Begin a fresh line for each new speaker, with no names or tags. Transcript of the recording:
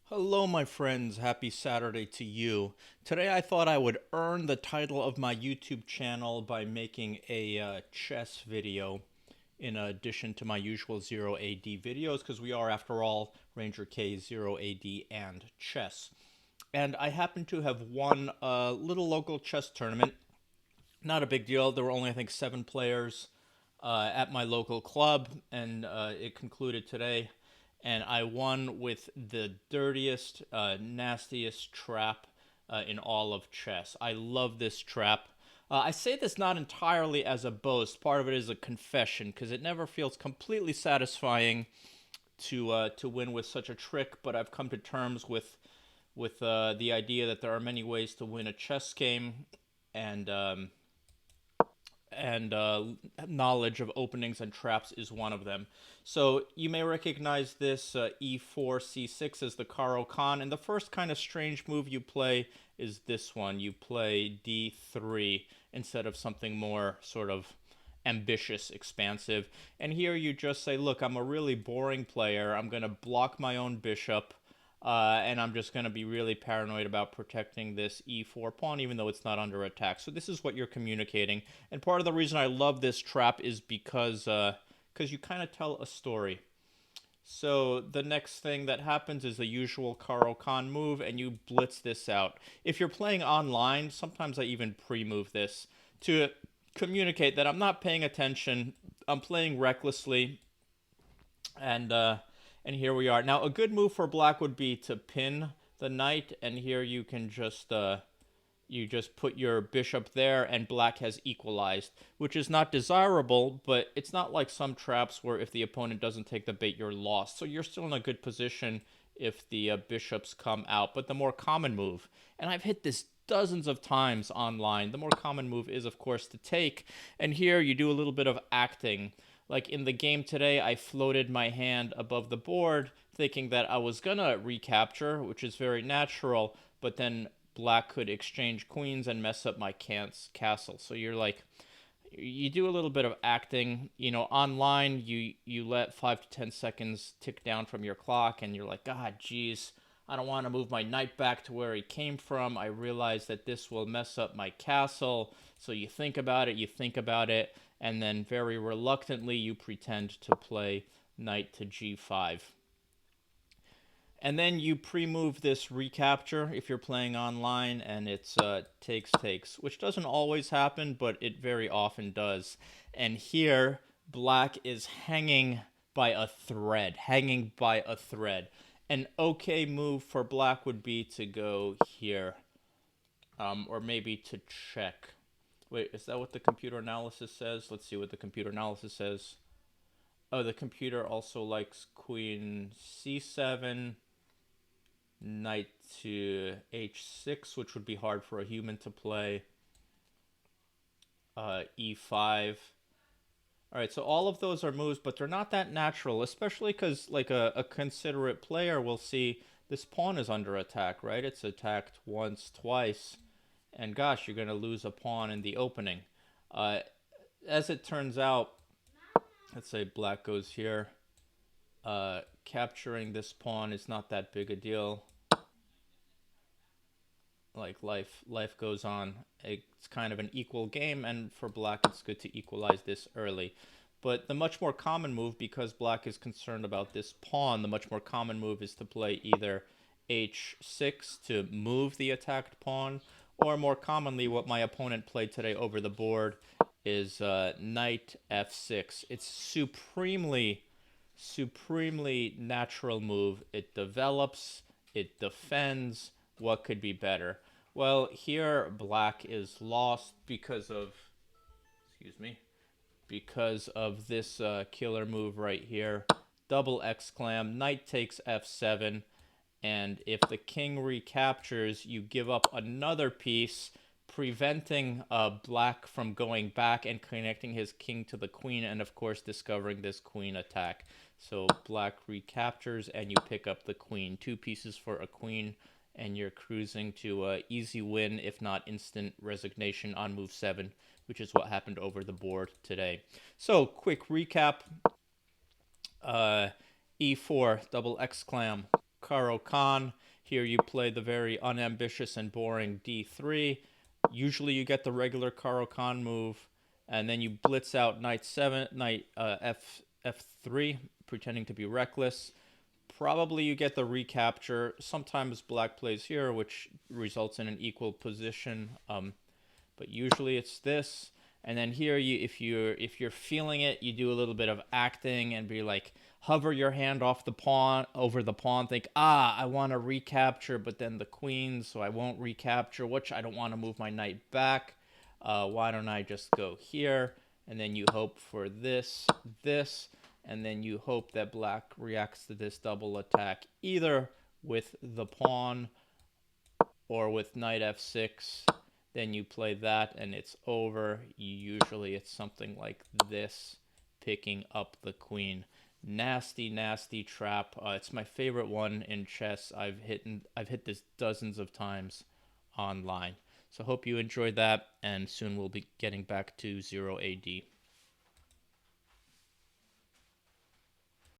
Hello, my friends. Happy Saturday to you. Today, I thought I would earn the title of my YouTube channel by making a chess video in addition to my usual 0 AD videos, because we are, after all, Ranger K 0 AD and chess. And I happen to have won a little local chess tournament. Not a big deal. There were only, I think, 7 players at my local club, and it concluded today. And I won with the dirtiest, nastiest trap in all of chess. I love this trap. I say this not entirely as a boast. Part of it is a confession, because it never feels completely satisfying to win with such a trick. But I've come to terms with the idea that there are many ways to win a chess game, and and knowledge of openings and traps is one of them. So you may recognize this e4 c6 as the Caro-Kann, and the first kind of strange move you play is this one. You play d3 instead of something more sort of ambitious, expansive. And here you just say, look, I'm a really boring player. I'm going to block my own bishop. And I'm just going to be really paranoid about protecting this e4 pawn, even though it's not under attack. So this is what you're communicating. And part of the reason I love this trap is because you kind of tell a story. So the next thing that happens is the usual Caro-Kann move, and you blitz this out. If you're playing online, sometimes I even pre-move this to communicate that I'm not paying attention, I'm playing recklessly, and here we are. Now, a good move for black would be to pin the knight, and here you can you just put your bishop there, and black has equalized, which is not desirable, but it's not like some traps where if the opponent doesn't take the bait, you're lost. So you're still in a good position if the bishops come out. But the more common move, and I've hit this dozens of times online, the more common move is, of course, to take. And here you do a little bit of acting. Like in the game today, I floated my hand above the board, thinking that I was gonna recapture, which is very natural, but then black could exchange queens and mess up my castle. So you do a little bit of acting. Online, you let 5 to 10 seconds tick down from your clock, and you're like, God, geez, I don't want to move my knight back to where he came from. I realize that this will mess up my castle. So you think about it, and then very reluctantly you pretend to play knight to g5. And then you pre-move this recapture if you're playing online, and it's takes, which doesn't always happen, but it very often does. And here, black is hanging by a thread. An okay move for black would be to go here, or maybe to check. Wait, is that what the computer analysis says? Let's see what the computer analysis says. Oh, the computer also likes queen c7, knight to h6, which would be hard for a human to play. E5. All right, so all of those are moves, but they're not that natural, especially because like a considerate player will see this pawn is under attack, right? It's attacked once, twice, and gosh, you're going to lose a pawn in the opening. As it turns out, let's say black goes here. Capturing this pawn is not that big a deal. Like life goes on. It's kind of an equal game, and for black it's good to equalize this early. But the much more common move, because black is concerned about this pawn, the much more common move is to play either h6 to move the attacked pawn, or more commonly what my opponent played today over the board is knight f6. It's supremely natural move. It develops, it defends. What could be better? Well, here black is lost because of, this killer move right here. Double exclam, knight takes f7, and if the king recaptures, you give up another piece, preventing black from going back and connecting his king to the queen, and of course discovering this queen attack. So black recaptures, and you pick up the queen. 2 pieces for a queen, and you're cruising to easy win, if not instant resignation on move 7, which is what happened over the board today. So, quick recap. E4, double exclam, Caro-Kann. Here you play the very unambitious and boring d3. Usually you get the regular Caro-Kann move, and then you blitz out knight f3, pretending to be reckless. Probably you get the recapture. Sometimes black plays here, which results in an equal position, but usually it's this. And then here, if you're feeling it, you do a little bit of acting and be like, hover your hand off the pawn, over the pawn, think, I want to recapture, but then the queen, so I won't recapture, which I don't want to move my knight back. Why don't I just go here? And then you hope for this, and then you hope that black reacts to this double attack, either with the pawn or with knight f6. Then you play that and it's over. Usually it's something like this, picking up the queen. Nasty, nasty trap. It's my favorite one in chess. I've hit this dozens of times online. So hope you enjoyed that, and soon we'll be getting back to 0 AD.